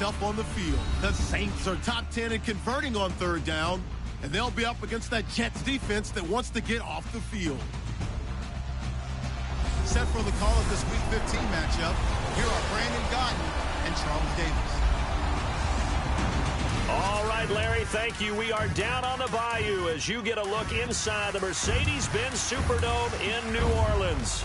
Up on the field. The Saints are top 10 in converting on third down, and they'll be up against that Jets defense that wants to get off the field. Set for the call of this Week 15 matchup, here are Brandon Gaudin and Charles Davis. All right, Larry, thank you. We are down on the bayou as you get a look inside the Mercedes-Benz Superdome in New Orleans.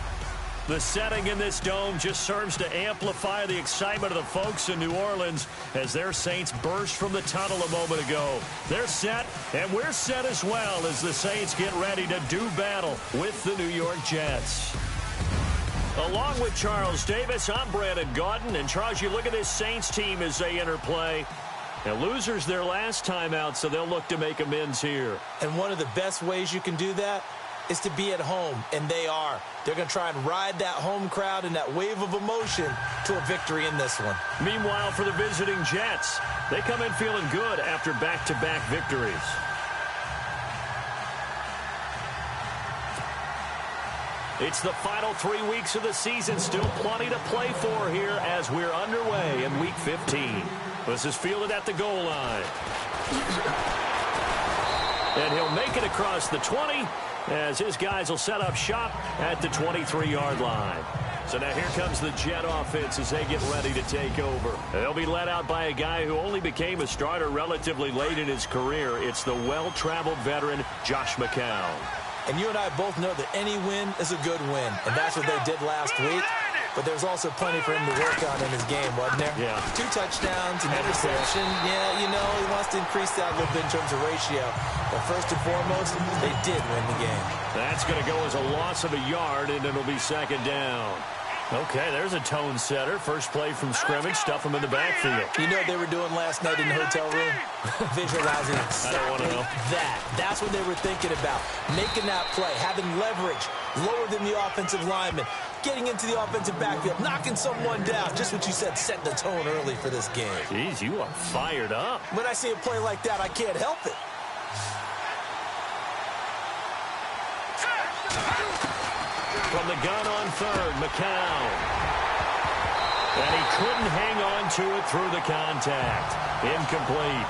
The setting in this dome just serves to amplify the excitement of the folks in New Orleans as their Saints burst from the tunnel a moment ago. They're set, and we're set as well as the Saints get ready to do battle with the New York Jets. Along with Charles Davis, I'm Brandon Gaudin. And Charles, you look at this Saints team as they enter play. And losers their last time out, so they'll look to make amends here. And one of the best ways you can do that is to be at home, and they are. They're going to try and ride that home crowd and that wave of emotion to a victory in this one. Meanwhile, for the visiting Jets, they come in feeling good after back-to-back victories. It's the final 3 weeks of the season. Still plenty to play for here as we're underway in Week 15. This is fielded at the goal line. And he'll make it across the 20 as his guys will set up shop at the 23-yard line. So now here comes the Jet offense as they get ready to take over. They'll be led out by a guy who only became a starter relatively late in his career. It's the well-traveled veteran, Josh McCown. And you and I both know that any win is a good win, and that's what they did last week. But there's also plenty for him to work on in his game, wasn't there? Yeah. 2 touchdowns, an interception. Yeah, you know, he wants to increase that a little bit in terms of ratio. But first and foremost, they did win the game. That's going to go as a loss of a yard, and it'll be second down. Okay, there's a tone setter. First play from scrimmage, stuff him in the backfield. You know what they were doing last night in the hotel room? Visualizing exactly I don't want to know. that. That's what they were thinking about. Making that play, having leverage, lower than the offensive lineman, getting into the offensive backfield, knocking someone down. Just what you said, set the tone early for this game. Jeez, you are fired up. When I see a play like that, I can't help it. From the gun on third, McCown. And he couldn't hang on to it through the contact. Incomplete.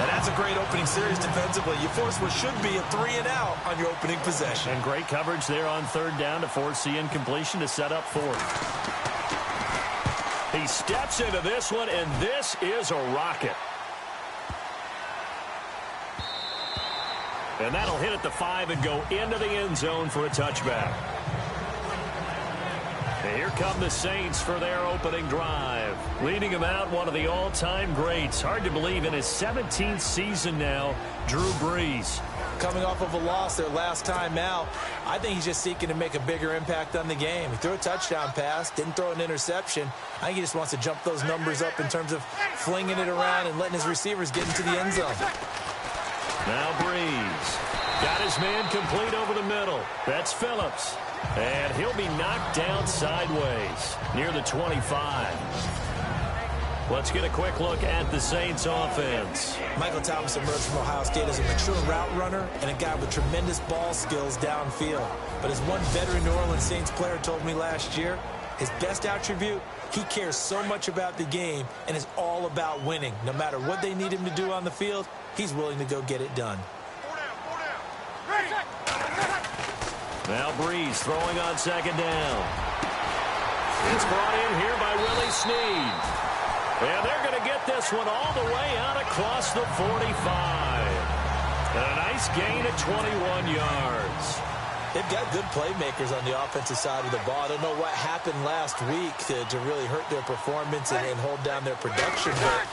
And that's a great opening series defensively. You force what should be a 3-and-out on your opening possession. And great coverage there on third down to force the incompletion to set up fourth. He steps into this one, and this is a rocket. And that'll hit at the 5 and go into the end zone for a touchback. And here come the Saints for their opening drive. Leading him out, one of the all-time greats. Hard to believe in his 17th season now, Drew Brees. Coming off of a loss their last time out, I think he's just seeking to make a bigger impact on the game. He threw a touchdown pass, didn't throw an interception. I think he just wants to jump those numbers up in terms of flinging it around and letting his receivers get into the end zone. Now Brees got his man complete over the middle. That's Phillips. And he'll be knocked down sideways near the 25. Let's get a quick look at the Saints offense. Michael Thomas emerged from Ohio State as a mature route runner and a guy with tremendous ball skills downfield. But as one veteran New Orleans Saints player told me last year, his best attribute, he cares so much about the game and is all about winning. No matter what they need him to do on the field, he's willing to go get it done. Now Brees throwing on second down. It's brought in here by Willie Snead. And they're going to get this one all the way out across the 45. And a nice gain of 21 yards. They've got good playmakers on the offensive side of the ball. I don't know what happened last week to really hurt their performance and hold down their production. But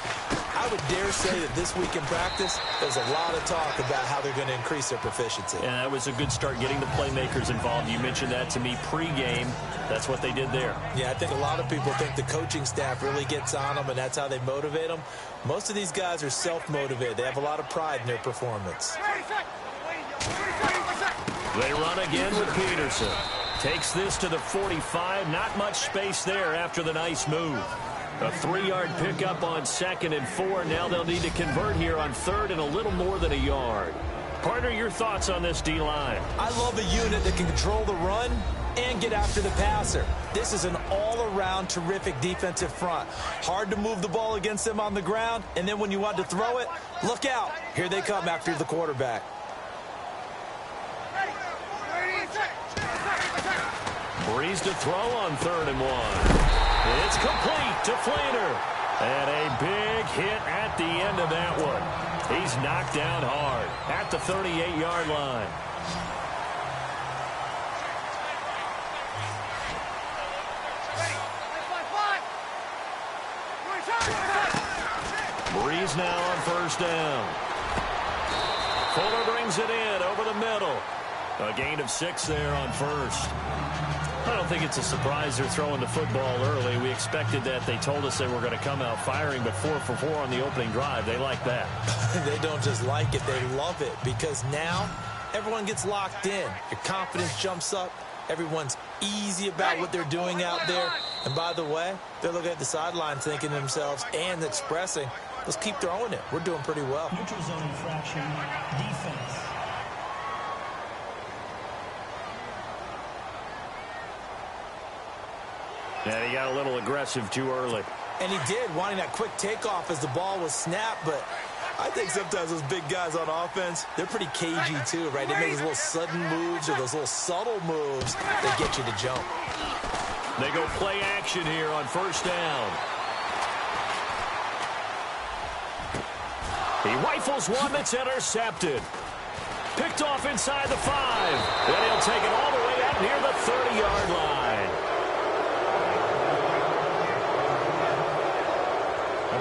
I would dare say that this week in practice, there's a lot of talk about how they're going to increase their proficiency. And that was a good start getting the playmakers involved. You mentioned that to me pregame. That's what they did there. Yeah, I think a lot of people think the coaching staff really gets on them, and that's how they motivate them. Most of these guys are self-motivated. They have a lot of pride in their performance. They run again with Peterson. Takes this to the 45. Not much space there after the nice move. A 3-yard pickup on 2nd and 4. Now they'll need to convert here on 3rd and a little more than a yard. Partner, your thoughts on this D-line? I love a unit that can control the run and get after the passer. This is an all-around terrific defensive front. Hard to move the ball against them on the ground, and then when you want to throw it, look out. Here they come after the quarterback. Breeze to throw on 3rd and 1. It's complete to Fleener. And a big hit at the end of that one. He's knocked down hard at the 38-yard line. Breeze now on 1st down. Fuller brings it in over the middle. A gain of 6 there on 1st. I don't think it's a surprise they're throwing the football early. We expected that. They told us they were going to come out firing, but 4 for 4 on the opening drive. They like that. They don't just like it, they love it, because now everyone gets locked in. Your confidence jumps up. Everyone's easy about what they're doing out there. And by the way, they're looking at the sideline thinking to themselves and expressing, let's keep throwing it. We're doing pretty well. Neutral zone infraction, defense. Yeah, he got a little aggressive too early. And he did, wanting that quick takeoff as the ball was snapped. But I think sometimes those big guys on offense, they're pretty cagey too, right? They make those little sudden moves or those little subtle moves that get you to jump. They go play action here on 1st down. He rifles one that's intercepted. Picked off inside the 5. Then he'll take it all the way out near the 30-yard line.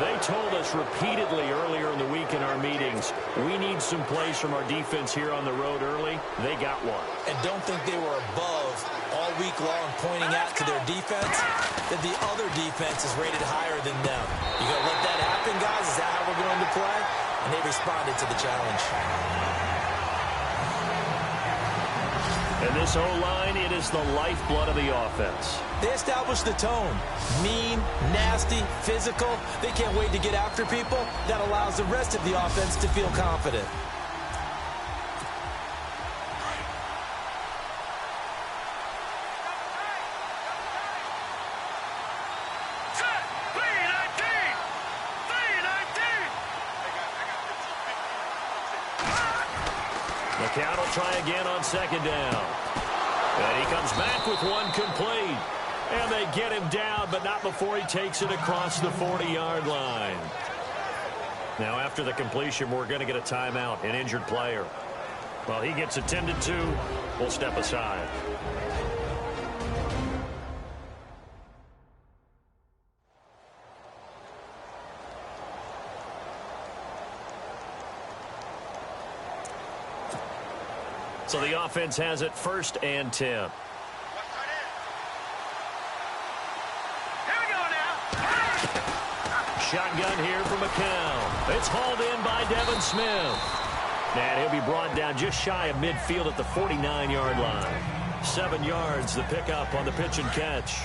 They told us repeatedly earlier in the week in our meetings, we need some plays from our defense here on the road early. They got one. And don't think they were above all week long pointing out to their defense that the other defense is rated higher than them. You going to let that happen, guys? Is that how we're going to play? And they responded to the challenge. And this O-line, it is the lifeblood of the offense. They established the tone. Mean, nasty, physical. They can't wait to get after people. That allows the rest of the offense to feel confident. McCown will try again on 2nd down. And he comes back with one complete. And they get him down, but not before he takes it across the 40-yard line. Now, after the completion, we're going to get a timeout, an injured player. Well, he gets attended to. We'll step aside. So the offense has it 1st and 10. Shotgun here for McCown. It's hauled in by Devin Smith. And he'll be brought down just shy of midfield at the 49-yard line. 7 yards, the pickup on the pitch and catch.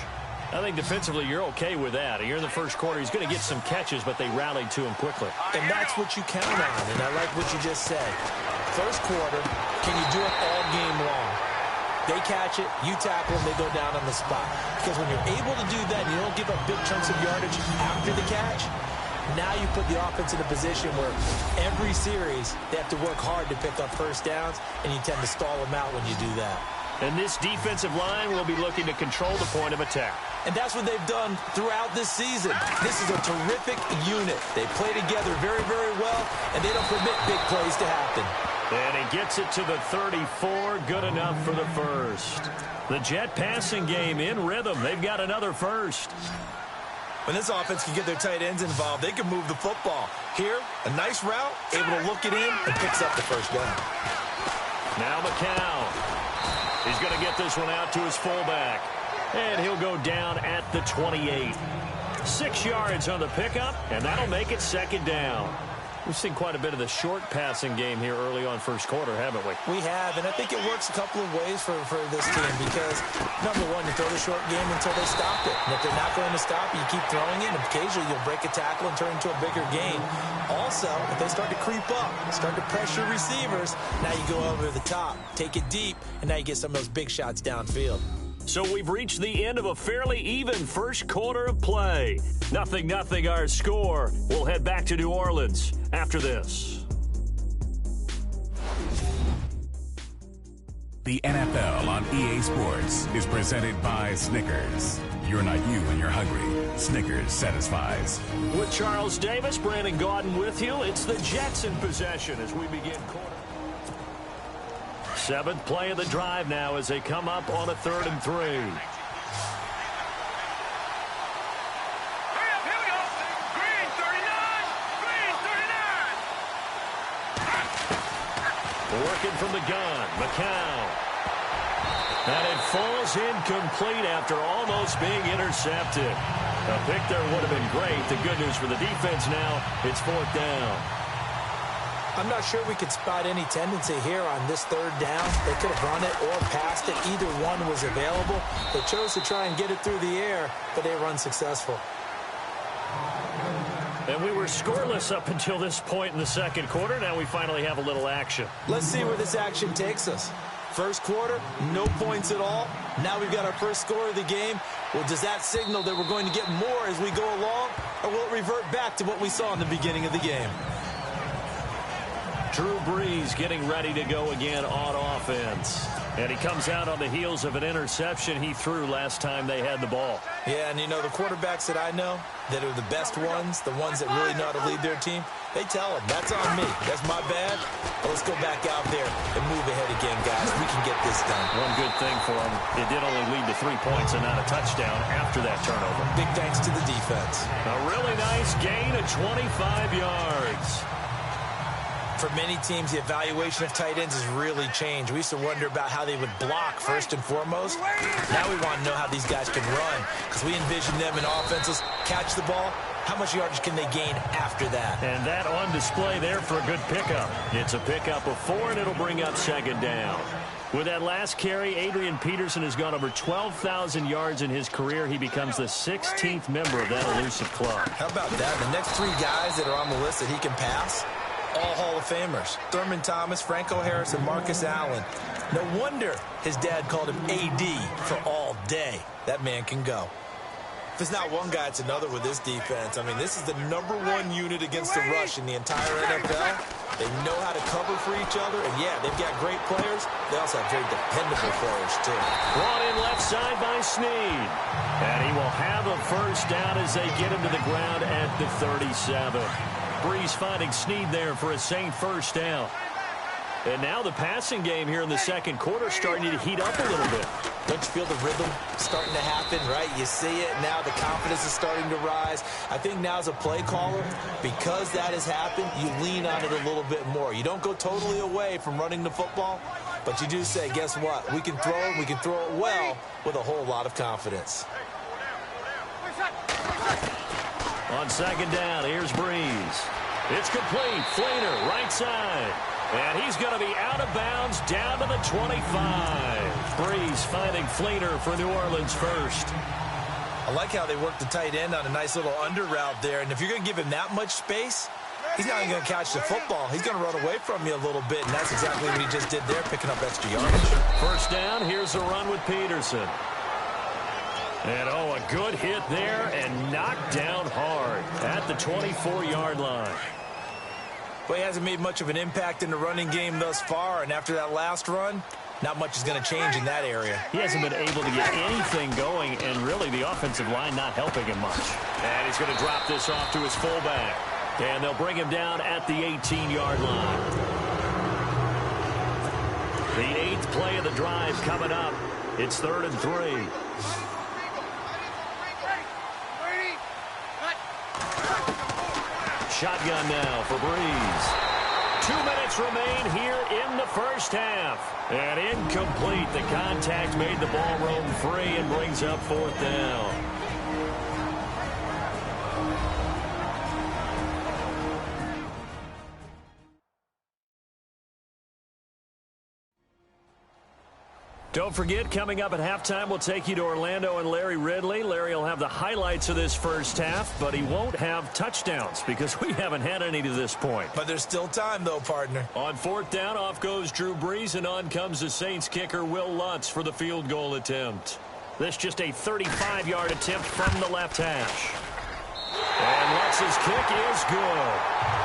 I think defensively you're okay with that. You're in the first quarter. He's going to get some catches, but they rallied to him quickly. And that's what you count on, and I like what you just said. First quarter, can you do it all game long? They catch it, you tackle them, they go down on the spot. Because when you're able to do that and you don't give up big chunks of yardage after the catch, now you put the offense in a position where every series they have to work hard to pick up 1st downs, and you tend to stall them out when you do that. And this defensive line will be looking to control the point of attack. And that's what they've done throughout this season. This is a terrific unit. They play together very, very well, and they don't permit big plays to happen. And he gets it to the 34. Good enough for the first. The Jet passing game in rhythm. They've got another first. When this offense can get their tight ends involved, they can move the football. Here, a nice route, able to look it in, and picks up the 1st down. Now McCown. He's going to get this one out to his fullback. And he'll go down at the 28. 6 yards on the pickup, and that'll make it 2nd down. We've seen quite a bit of the short passing game here early on first quarter, haven't we? We have, and I think it works a couple of ways for this team because, number one, you throw the short game until they stop it. And if they're not going to stop it, you keep throwing it, and occasionally you'll break a tackle and turn into a bigger gain. Also, if they start to creep up, start to pressure receivers, now you go over the top, take it deep, and now you get some of those big shots downfield. So we've reached the end of a fairly even first quarter of play. 0-0 our score. We'll head back to New Orleans after this. The NFL on EA Sports is presented by Snickers. You're not you when you're hungry. Snickers satisfies. With Charles Davis, Brandon Gaudin with you. It's the Jets in possession as we begin quarter. Seventh play of the drive now as they come up on a 3rd and 3. Working from the gun, McCown. And it falls incomplete after almost being intercepted. A pick there would have been great. The good news for the defense now, it's 4th down. I'm not sure we could spot any tendency here on this 3rd down. They could have run it or passed it. Either one was available. They chose to try and get it through the air, but they were unsuccessful. And we were scoreless up until this point in the second quarter. Now we finally have a little action. Let's see where this action takes us. First quarter, no points at all. Now we've got our first score of the game. Well, does that signal that we're going to get more as we go along? Or will it revert back to what we saw in the beginning of the game? Drew Brees getting ready to go again on offense. And he comes out on the heels of an interception he threw last time they had the ball. Yeah, and you know, the quarterbacks that I know that are the best ones, the ones that really know how to lead their team, they tell them, that's on me. That's my bad. Well, let's go back out there and move ahead again, guys. We can get this done. One good thing for him, it did only lead to 3 points and not a touchdown after that turnover. Big thanks to the defense. A really nice gain of 25 yards. For many teams, the evaluation of tight ends has really changed. We used to wonder about how they would block first and foremost. Now we want to know how these guys can run, because we envision them in offenses catch the ball. How much yardage can they gain after that? And that on display there for a good pickup. It's a pickup of 4, and it'll bring up 2nd down. With that last carry, Adrian Peterson has gone over 12,000 yards in his career. He becomes the 16th member of that elusive club. How about that? The next 3 guys that are on the list that he can pass, all Hall of Famers. Thurman Thomas, Franco Harris, and Marcus Allen. No wonder his dad called him AD for all day. That man can go. If it's not one guy, it's another with this defense. I mean, this is the #1 unit against the rush in the entire NFL. They know how to cover for each other, and yeah, they've got great players. They also have very dependable players, too. Brought in left side by Snead. And he will have a first down as they get him to the ground at the 37. Brees finding Snead there for a Saint first down. And now the passing game here in the second quarter starting to heat up a little bit. Don't you feel the rhythm starting to happen, right? You see it now. The confidence is starting to rise. I think now as a play caller, because that has happened, you lean on it a little bit more. You don't go totally away from running the football, but you do say, guess what? We can throw it. We can throw it well with a whole lot of confidence. On 2nd down, here's Brees. It's complete. Fleener, right side. And he's going to be out of bounds down to the 25. Brees finding Fleener for New Orleans first. I like how they work the tight end on a nice little under route there. And if you're going to give him that much space, he's not even going to catch the football. He's going to run away from you a little bit, and that's exactly what he just did there, picking up extra yardage. First down, here's a run with Peterson. And, oh, a good hit there and knocked down hard at the 24-yard line. Well, he hasn't made much of an impact in the running game thus far, and after that last run, not much is going to change in that area. He hasn't been able to get anything going, and really the offensive line not helping him much. And he's going to drop this off to his fullback. And they'll bring him down at the 18-yard line. The 8th play of the drive coming up. It's 3rd and 3. Shotgun now for Brees. 2 minutes remain here in the first half. And incomplete. The contact made the ball roam free and brings up 4th down. Don't forget, coming up at halftime, we'll take you to Orlando and Larry Ridley. Larry will have the highlights of this first half, but he won't have touchdowns because we haven't had any to this point. But there's still time, though, partner. On 4th down, off goes Drew Brees, and on comes the Saints kicker, Will Lutz, for the field goal attempt. This just a 35-yard attempt from the left hash. And Lutz's kick is good.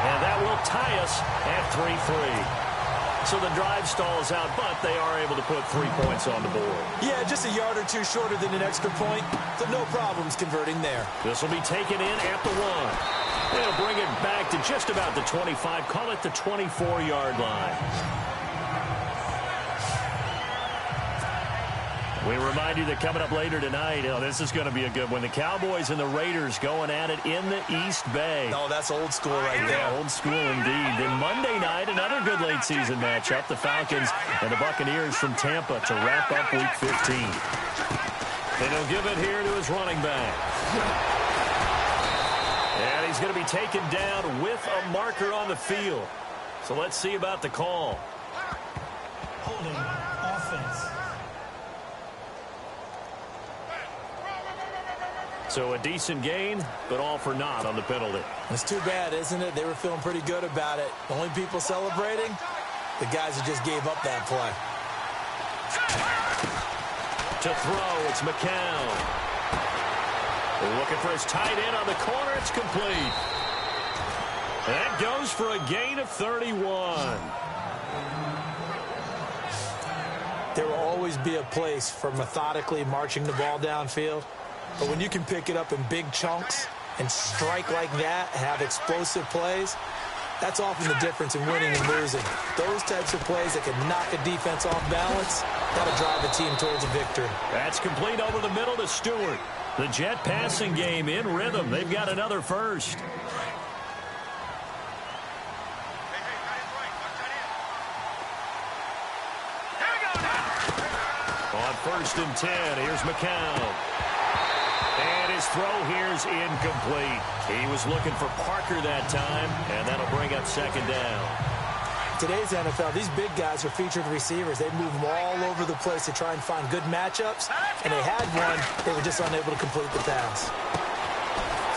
And that will tie us at 3-3. So the drive stalls out, but they are able to put 3 points on the board. Yeah, just a yard or two shorter than an extra point, so no problems converting there. This will be taken in at the 1. They'll bring it back to just about the 25, call it the 24-yard line. We remind you that coming up later tonight, this is going to be a good one. The Cowboys and the Raiders going at it in the East Bay. Oh, that's old school right there. Old school indeed. Then Monday night, another good late season matchup. The Falcons and the Buccaneers from Tampa to wrap up Week 15. And he'll give it here to his running back. And he's going to be taken down with a marker on the field. So let's see about the call. Holding offense. So a decent gain, but all for naught on the penalty. It's too bad, isn't it? They were feeling pretty good about it. The only people celebrating, the guys who just gave up that play. To throw, it's McCown. They're looking for his tight end on the corner. It's complete. That goes for a gain of 31. There will always be a place for methodically marching the ball downfield. But when you can pick it up in big chunks and strike like that, have explosive plays, that's often the difference in winning and losing. Those types of plays that can knock a defense off balance, that'll drive the team towards a victory. That's complete over the middle to Stewart. The Jet passing game in rhythm. They've got another first. On 1st and 10, here's McCown. And his throw here's incomplete. He was looking for Parker that time, and that'll bring up 2nd down. Today's NFL, these big guys are featured receivers. They move them all over the place to try and find good matchups, and they had one. They were just unable to complete the pass.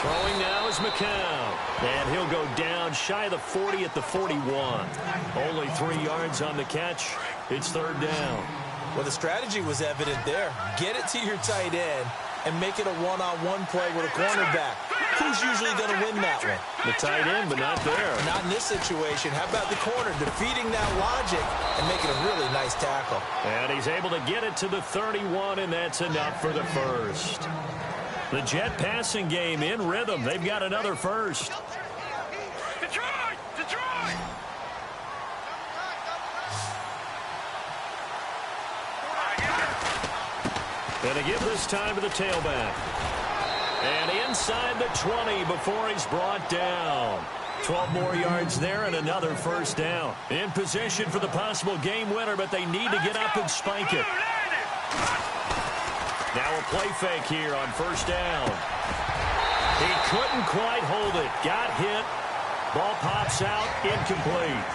Throwing now is McCown, and he'll go down shy of the 40 at the 41. Only 3 yards on the catch. It's 3rd down. Well, the strategy was evident there. Get it to your tight end and make it a one-on-one play with a cornerback. Who's usually going to win that one? The tight end, but not there. Not in this situation. How about the corner defeating that logic and making a really nice tackle? And he's able to get it to the 31, and that's enough for the first. The Jet passing game in rhythm. They've got another first. Detroit! Detroit! And to give this time to the tailback. And inside the 20 before he's brought down. 12 more yards there and another 1st down. In position for the possible game winner, but they need to get up and spike it. Now a play fake here on 1st down. He couldn't quite hold it. Got hit. Ball pops out. Incomplete.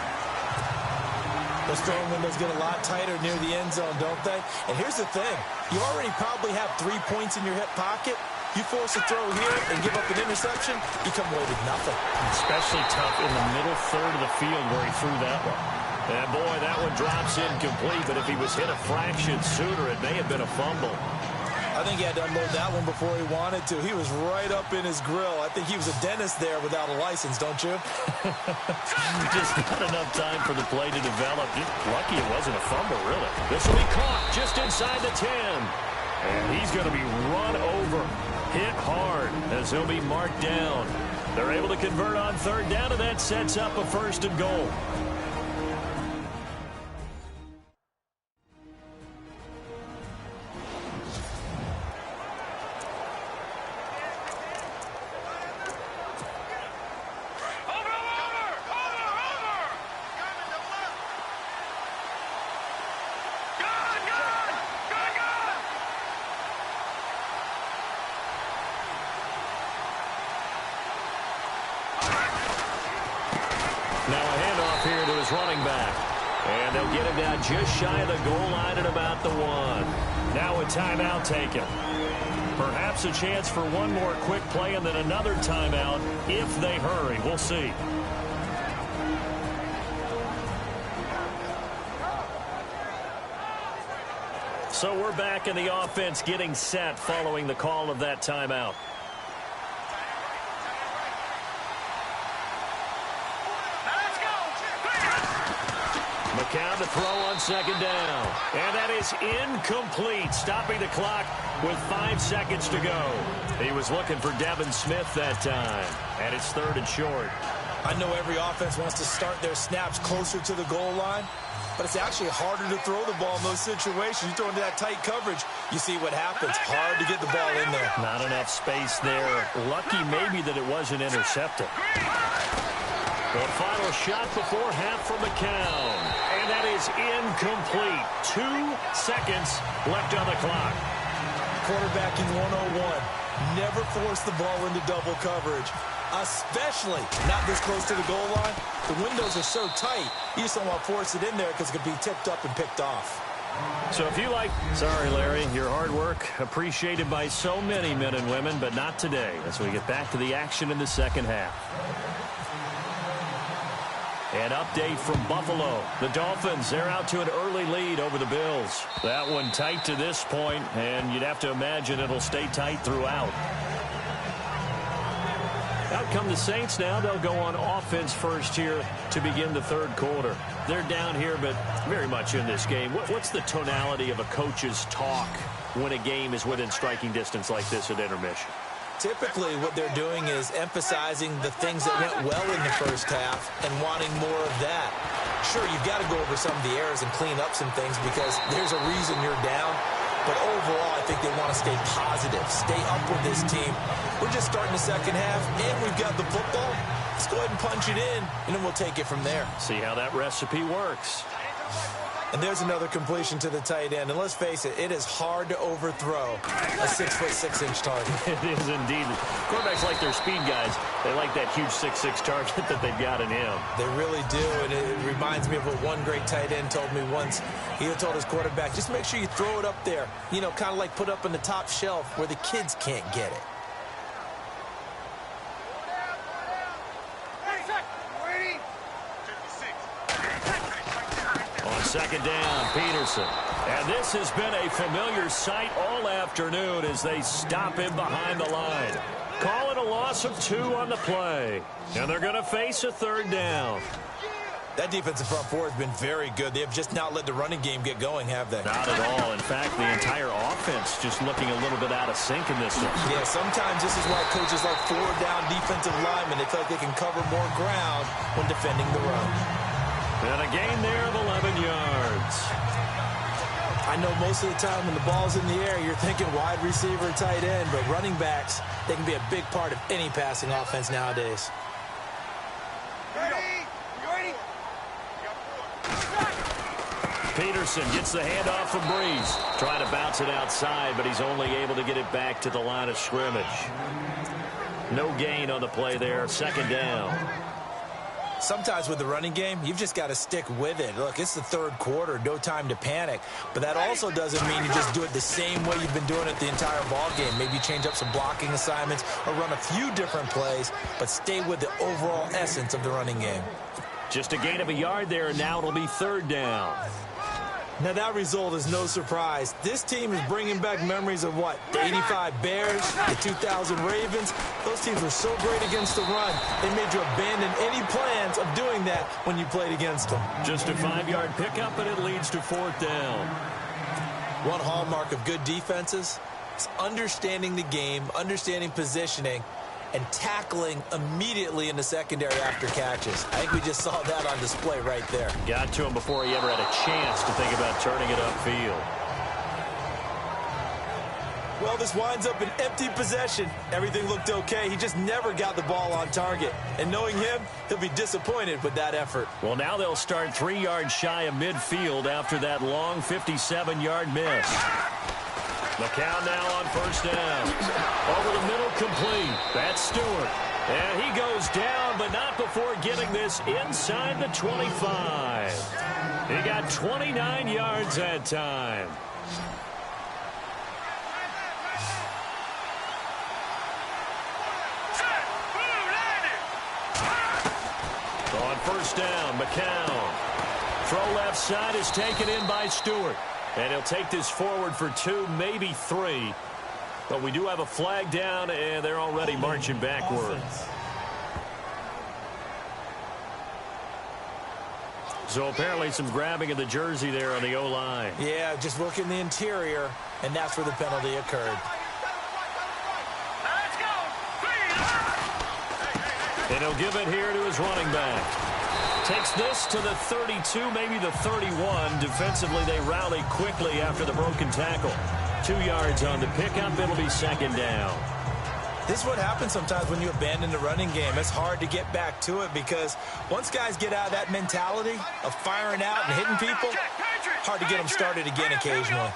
Those throwing windows get a lot tighter near the end zone, don't they? And here's the thing. You already probably have 3 points in your hip pocket. You force a throw here and give up an interception, you come away with nothing. Especially tough in the middle third of the field where he threw that one. And boy, that one drops incomplete, but if he was hit a fraction sooner, it may have been a fumble. I think he had to unload that one before he wanted to. He was right up in his grill. I think he was a dentist there without a license, don't you? Just not enough time for the play to develop. Just lucky it wasn't a fumble, really. This will be caught just inside the 10. And he's going to be run over, hit hard, as he'll be marked down. They're able to convert on 3rd down, and that sets up a 1st and goal. Running back. And they'll get him down just shy of the goal line at about the 1. Now a timeout taken. Perhaps a chance for one more quick play and then another timeout if they hurry. We'll see. So we're back in the offense getting set following the call of that timeout. McCown to throw on second down. And that is incomplete, stopping the clock with 5 seconds to go. He was looking for Devin Smith that time. And it's 3rd and short. I know every offense wants to start their snaps closer to the goal line, but it's actually harder to throw the ball in those situations. You throw into that tight coverage, you see what happens. Hard to get the ball in there. Not enough space there. Lucky maybe that it wasn't intercepted. The final shot before half from McCown. And that is incomplete. 2 seconds left on the clock. Quarterbacking 101. Never force the ball into double coverage, especially not this close to the goal line. The windows are so tight, you just don't want to force it in there because it could be tipped up and picked off. So if you like, sorry, Larry, your hard work appreciated by so many men and women, but not today as we get back to the action in the second half. An update from Buffalo. The Dolphins, they're out to an early lead over the Bills. That one tight to this point, and you'd have to imagine it'll stay tight throughout. Out come the Saints now. They'll go on offense first here to begin the 3rd quarter. They're down here, but very much in this game. What's the tonality of a coach's talk when a game is within striking distance like this at intermission? Typically, what they're doing is emphasizing the things that went well in the first half and wanting more of that. Sure, you've got to go over some of the errors and clean up some things because there's a reason you're down. But overall, I think they want to stay positive, stay up with this team. We're just starting the second half, and we've got the football. Let's go ahead and punch it in, and then we'll take it from there. See how that recipe works. And there's another completion to the tight end. And let's face it, it is hard to overthrow a 6'6" target. It is indeed. Quarterbacks like their speed guys. They like that huge 6'6" target that they've got in him. They really do, and it reminds me of what one great tight end told me once. He told his quarterback, just make sure you throw it up there. You know, kind of like put up on the top shelf where the kids can't get it. Second down, Peterson. And this has been a familiar sight all afternoon as they stop him behind the line. Call it a loss of 2 on the play. And they're going to face a 3rd down. That defensive front four has been very good. They have just not let the running game get going, have they? Not at all. In fact, the entire offense just looking a little bit out of sync in this one. Yeah, sometimes this is why coaches like 4-down defensive linemen. They feel like they can cover more ground when defending the run. And a gain there of 11 yards. I know most of the time when the ball's in the air, you're thinking wide receiver, tight end, but running backs, they can be a big part of any passing offense nowadays. Peterson gets the handoff from Brees. Trying to bounce it outside, but he's only able to get it back to the line of scrimmage. No gain on the play there. 2nd down. Sometimes with the running game, you've just got to stick with it. Look, it's the 3rd quarter, no time to panic. But that also doesn't mean you just do it the same way you've been doing it the entire ball game. Maybe change up some blocking assignments or run a few different plays, but stay with the overall essence of the running game. Just a gain of a yard there, and now it'll be 3rd down. Now, that result is no surprise. This team is bringing back memories of what? The 85 Bears, the 2000 Ravens. Those teams were so great against the run, they made you abandon any plans of doing that when you played against them. Just a 5-yard pickup, and it leads to 4th down. One hallmark of good defenses is understanding the game, understanding positioning, and tackling immediately in the secondary after catches. I think we just saw that on display right there. Got to him before he ever had a chance to think about turning it upfield. Well, this winds up an empty possession. Everything looked okay. He just never got the ball on target. And knowing him, he'll be disappointed with that effort. Well, now they'll start 3 yards shy of midfield after that long 57-yard miss. McCown now on 1st down. Over the middle, complete. That's Stewart. And he goes down, but not before getting this inside the 25. He got 29 yards that time. On 1st down, McCown. Throw left side is taken in by Stewart. And he'll take this forward for 2, maybe 3. But we do have a flag down, and they're already marching backward. Offense. So apparently some grabbing of the jersey there on the O-line. Yeah, just working the interior, and that's where the penalty occurred. Let's go. And he'll give it here to his running back. Takes this to the 32, maybe the 31. Defensively, they rally quickly after the broken tackle. 2 yards on the pickup. It'll be second down. This is what happens sometimes when you abandon the running game. It's hard to get back to it because once guys get out of that mentality of firing out and hitting people, hard to get them started again occasionally.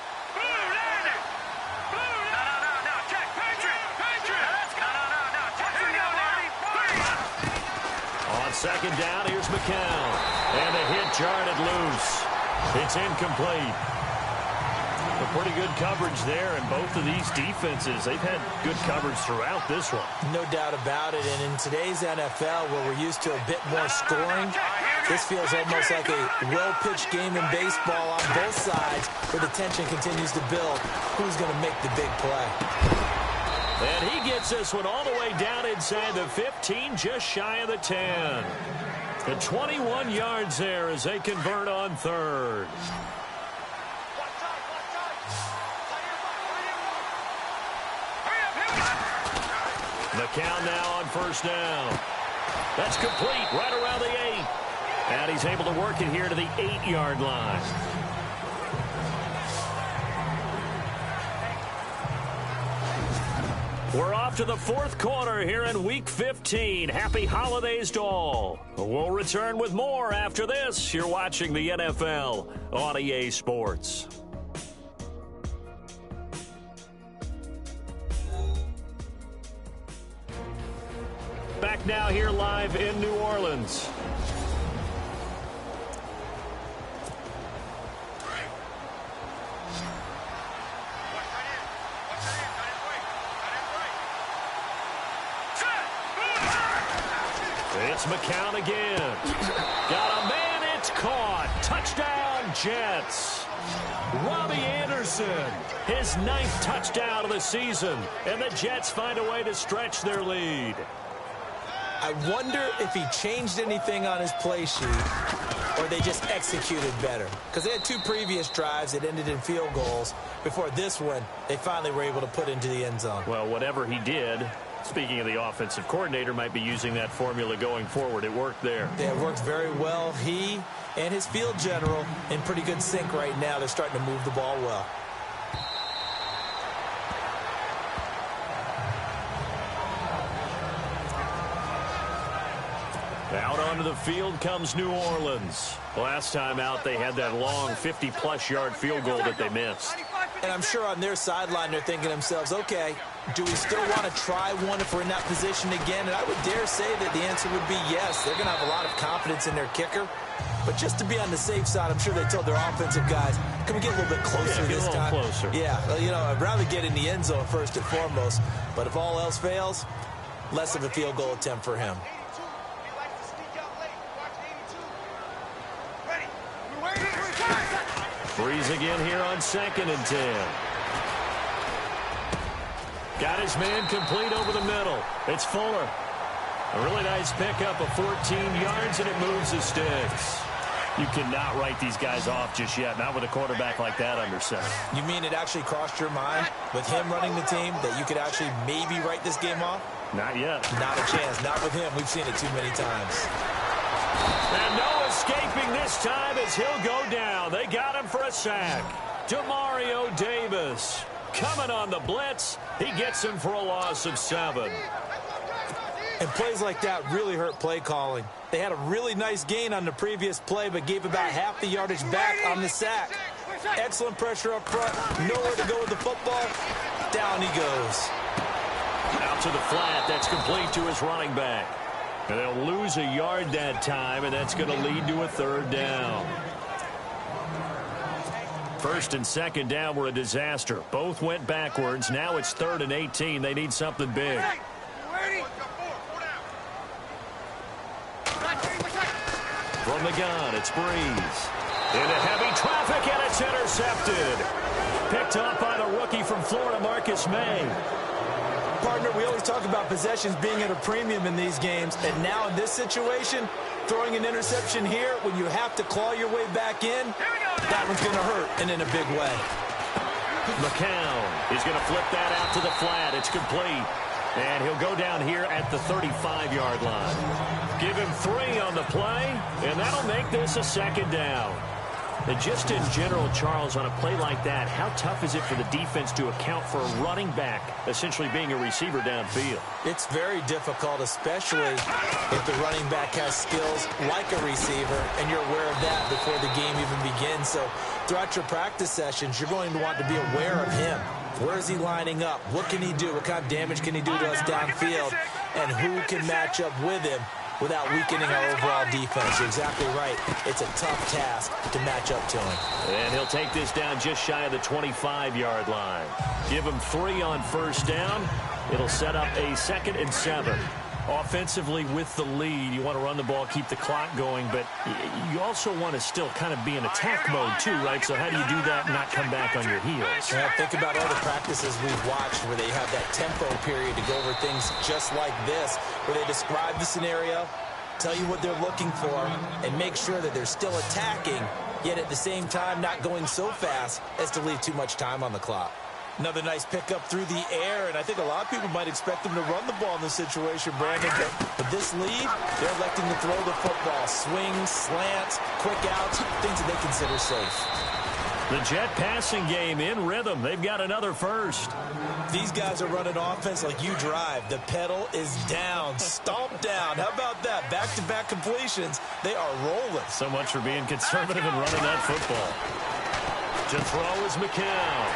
On second down, here's McCown. And the hit jarred it loose. It's incomplete. A pretty good coverage there, and both of these defenses, they've had good coverage throughout this one. No doubt about it, and in today's NFL, where we're used to a bit more scoring, this feels almost like a well-pitched game in baseball on both sides, where the tension continues to build. Who's going to make the big play? And he gets this one all the way down inside the 15, just shy of the 10. The 21 yards there as they convert on third. McCown now on first down. That's complete right around the 8. And he's able to work it here to the 8-yard line. We're off to the fourth quarter here in Week 15. Happy holidays to all. We'll return with more after this. You're watching the NFL on EA Sports. Back now here live in New Orleans. It's McCown again. Got a man, it's caught. Touchdown, Jets. Robbie Anderson, his 9th touchdown of the season. And the Jets find a way to stretch their lead. I wonder if he changed anything on his play sheet or they just executed better. Because they had 2 previous drives that ended in field goals. Before this one, they finally were able to put into the end zone. Well, whatever he did, speaking of the offensive coordinator, might be using that formula going forward. It worked there. Yeah, it worked very well. He and his field general in pretty good sync right now. They're starting to move the ball well. Out onto the field comes New Orleans. Last time out, they had that long 50-plus yard field goal that they missed. And I'm sure on their sideline, they're thinking to themselves, okay, do we still want to try one if we're in that position again? And I would dare say that the answer would be yes. They're going to have a lot of confidence in their kicker. But just to be on the safe side, I'm sure they told their offensive guys, can we get a little bit closer this time? Closer. Yeah, well, you know, I'd rather get in the end zone first and foremost. But if all else fails, less of a field goal attempt for him. Breeze again here on 2nd and 10. Got his man complete over the middle. It's Fuller. A really nice pickup of 14 yards, and it moves the sticks. You cannot write these guys off just yet, not with a quarterback like that under center. You mean it actually crossed your mind with him running the team that you could actually maybe write this game off? Not yet. Not a chance. Not with him. We've seen it too many times. And no escaping this time as he'll go down. They got him for a sack. Demario Davis coming on the blitz. He gets him for a loss of 7. And plays like that really hurt play calling. They had a really nice gain on the previous play, but gave about half the yardage back on the sack. Excellent pressure up front. Nowhere to go with the football. Down he goes. Out to the flat. That's complete to his running back. And they'll lose a yard that time, and that's going to lead to a 3rd down. 1st and 2nd down were a disaster. Both went backwards. Now it's 3rd and 18. They need something big. From the gun, it's Breeze. Into heavy traffic, and it's intercepted. Picked up by the rookie from Florida, Marcus May. Partner, we always talk about possessions being at a premium in these games, and now in this situation, throwing an interception here when you have to claw your way back in, that one's going to hurt, and in a big way. McCown is going to flip that out to the flat. It's complete. And he'll go down here at the 35-yard line. Give him 3 on the play, and that'll make this a second down. And just in general, Charles, on a play like that, how tough is it for the defense to account for a running back essentially being a receiver downfield? It's very difficult, especially if the running back has skills like a receiver, and you're aware of that before the game even begins. So throughout your practice sessions, you're going to want to be aware of him. Where is he lining up? What can he do? What kind of damage can he do to us downfield? And who can match up with him without weakening our overall defense? You're exactly right. It's a tough task to match up to him. And he'll take this down just shy of the 25-yard line. Give him 3 on first down. It'll set up a 2nd and 7. Offensively with the lead, you want to run the ball, keep the clock going, but you also want to still kind of be in attack mode too, right? So how do you do that and not come back on your heels? Yeah, think about all the practices we've watched where they have that tempo period to go over things just like this, where they describe the scenario, tell you what they're looking for, and make sure that they're still attacking, yet at the same time not going so fast as to leave too much time on the clock. Another nice pickup through the air, and I think a lot of people might expect them to run the ball in this situation, Brandon. But this lead, they're electing to throw the football. Swings, slants, quick outs, things that they consider safe. The Jet passing game in rhythm. They've got another first. These guys are running offense like you drive. The pedal is down, stomped down. How about that? Back-to-back completions. They are rolling. So much for being conservative and running that football. To throw is McCown.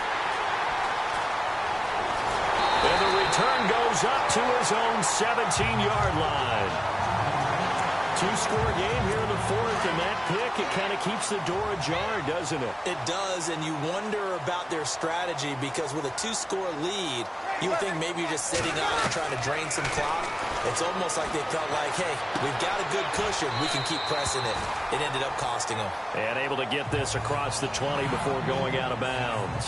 And the return goes up to his own 17-yard line. 2-score game here in the 4th, and that pick, it kind of keeps the door ajar, doesn't it? It does, and you wonder about their strategy because with a 2-score lead, you would think maybe you're just sitting on it trying to drain some clock. It's almost like they felt like, hey, we've got a good cushion. We can keep pressing it. It ended up costing them. And able to get this across the 20 before going out of bounds.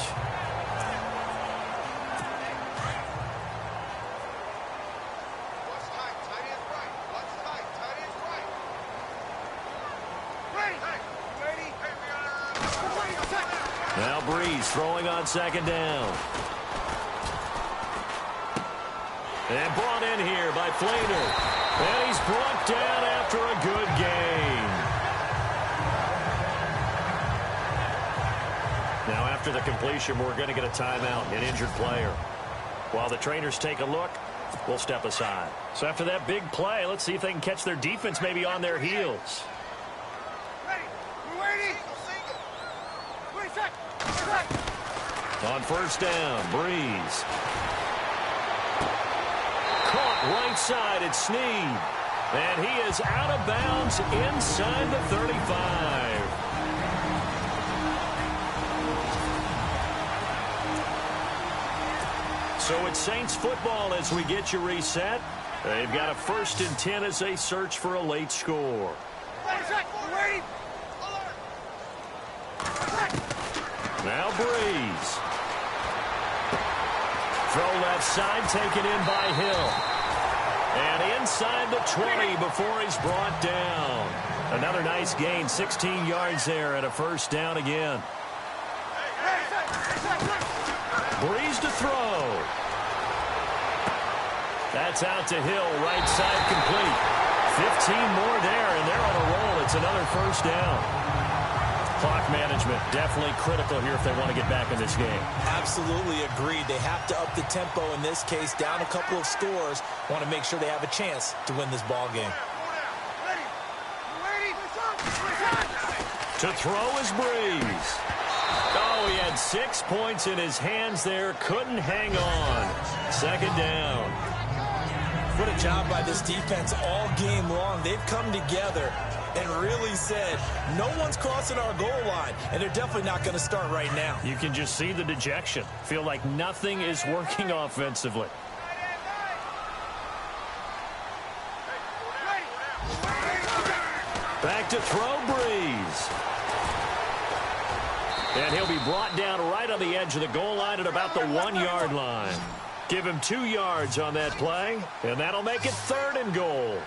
Now Breeze throwing on 2nd down. And brought in here by Flainer. And he's brought down after a good gain. Now after the completion, we're going to get a timeout, an injured player. While the trainers take a look, we'll step aside. So after that big play, let's see if they can catch their defense maybe on their heels. On first down, Breeze. Caught right side at Snead. And he is out of bounds inside the 35. So it's Saints football as we get you reset. They've got a 1st and 10 as they search for a late score. Now Breeze. Throw left side, taken in by Hill. And inside the 20 before he's brought down. Another nice gain, 16 yards there and a 1st down again. Breeze to throw. That's out to Hill, right side complete. 15 more there, and they're on a roll. It's another 1st down. Clock management definitely critical here if they want to get back in this game. Absolutely agreed. They have to up the tempo in this case, down a couple of scores. Want to make sure they have a chance to win this ball game. To throw is Breeze. Oh, he had 6 points in his hands there. Couldn't hang on. 2nd down. What a job by this defense all game long. They've come together and really said, no one's crossing our goal line, and they're definitely not going to start right now. You can just see the dejection. Feel like nothing is working offensively. Back to throw, Breeze. And he'll be brought down right on the edge of the goal line at about the 1-yard line. Give him 2 yards on that play, and that'll make it 3rd and goal.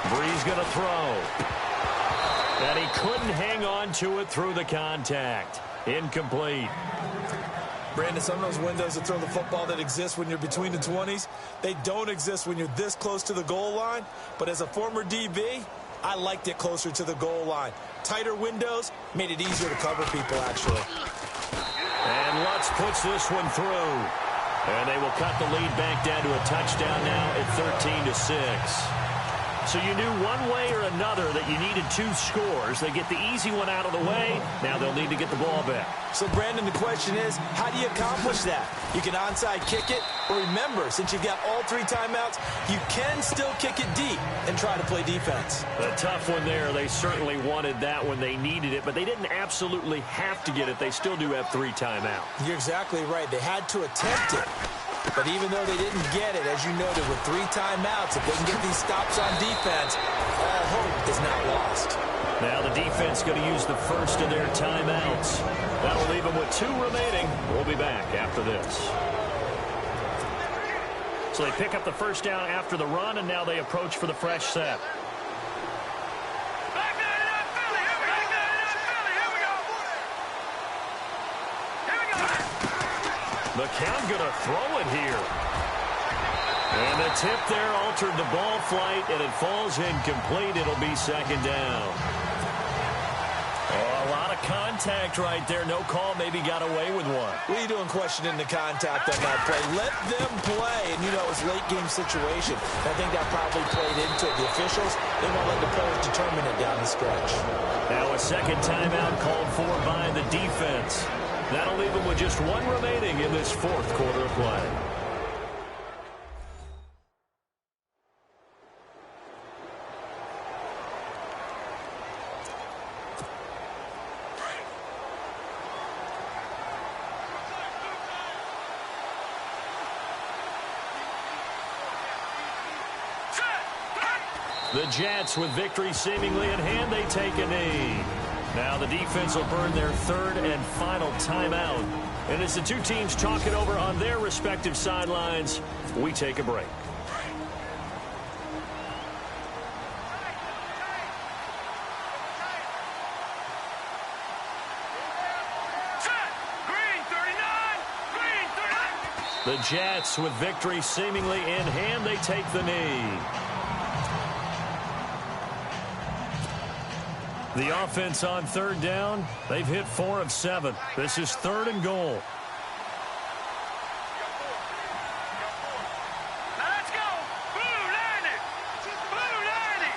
Brees going to throw. And he couldn't hang on to it through the contact. Incomplete. Brandon, some of those windows to throw the football that exist when you're between the 20s, they don't exist when you're this close to the goal line. But as a former DB, I liked it closer to the goal line. Tighter windows made it easier to cover people, actually. And Lutz puts this one through. And they will cut the lead back down to a touchdown now at 13-6. So you knew one way or another that you needed 2 scores. They get the easy one out of the way. Now they'll need to get the ball back. So, Brandon, the question is, how do you accomplish that? You can onside kick it, or remember, since you've got all 3 timeouts, you can still kick it deep and try to play defense. A tough one there. They certainly wanted that when they needed it, but they didn't absolutely have to get it. They still do have 3 timeouts. You're exactly right. They had to attempt it. But even though they didn't get it, as you noted, with 3 timeouts, if they can get these stops on defense, all hope is not lost. Now the defense going to use the first of their timeouts. That'll leave them with 2 remaining. We'll be back after this. So they pick up the first down after the run, and now they approach for the fresh set. McCown going to throw it here. And the tip there altered the ball flight, and it falls incomplete. It'll be 2nd down. Oh, a lot of contact right there. No call, maybe got away with one. What are you doing questioning the contact on that play? Let them play. And, you know, it's a late-game situation. I think that probably played into it. The officials, they won't let the players determine it down the stretch. Now a second timeout called for by the defense. That'll leave them with just 1 remaining in this 4th quarter of play. The Jets, with victory seemingly in hand, they take a knee. Now the defense will burn their 3rd and final timeout. And as the 2 teams talk it over on their respective sidelines, we take a break. The Jets, with victory seemingly in hand, they take the knee. The offense on 3rd down, they've hit 4 of 7. This is 3rd and goal. Let's go! Blue 90! Blue 90!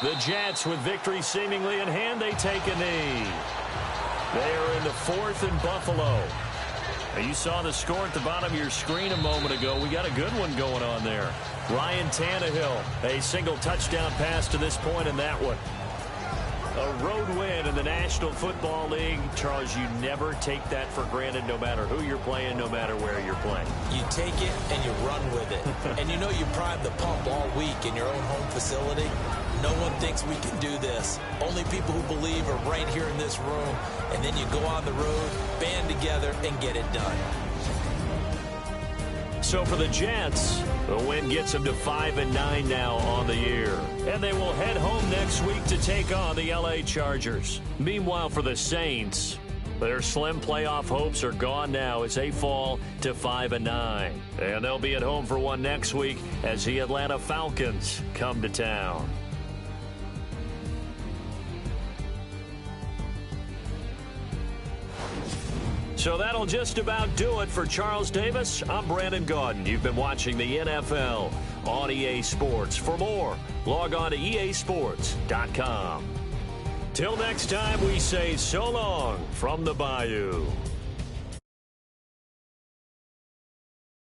The Jets, with victory seemingly in hand, they take a knee. They are in the 4th and Buffalo. Now, you saw the score at the bottom of your screen a moment ago. We got a good one going on there. Ryan Tannehill, a single touchdown pass to this point in that one. A road win in the National Football League. Charles, you never take that for granted, no matter who you're playing, no matter where you're playing. You take it and you run with it. And you know you primed the pump all week in your own home facility. No one thinks we can do this. Only people who believe are right here in this room. And then you go on the road, band together, and get it done. So for the Jets, the win gets them to 5-9 now on the year. And they will head home next week to take on the LA Chargers. Meanwhile, for the Saints, their slim playoff hopes are gone now as they fall to 5-9. And they'll be at home for one next week as the Atlanta Falcons come to town. So that'll just about do it for Charles Davis. I'm Brandon Gaudin. You've been watching the NFL on EA Sports. For more, log on to easports.com. Till next time, we say so long from the Bayou.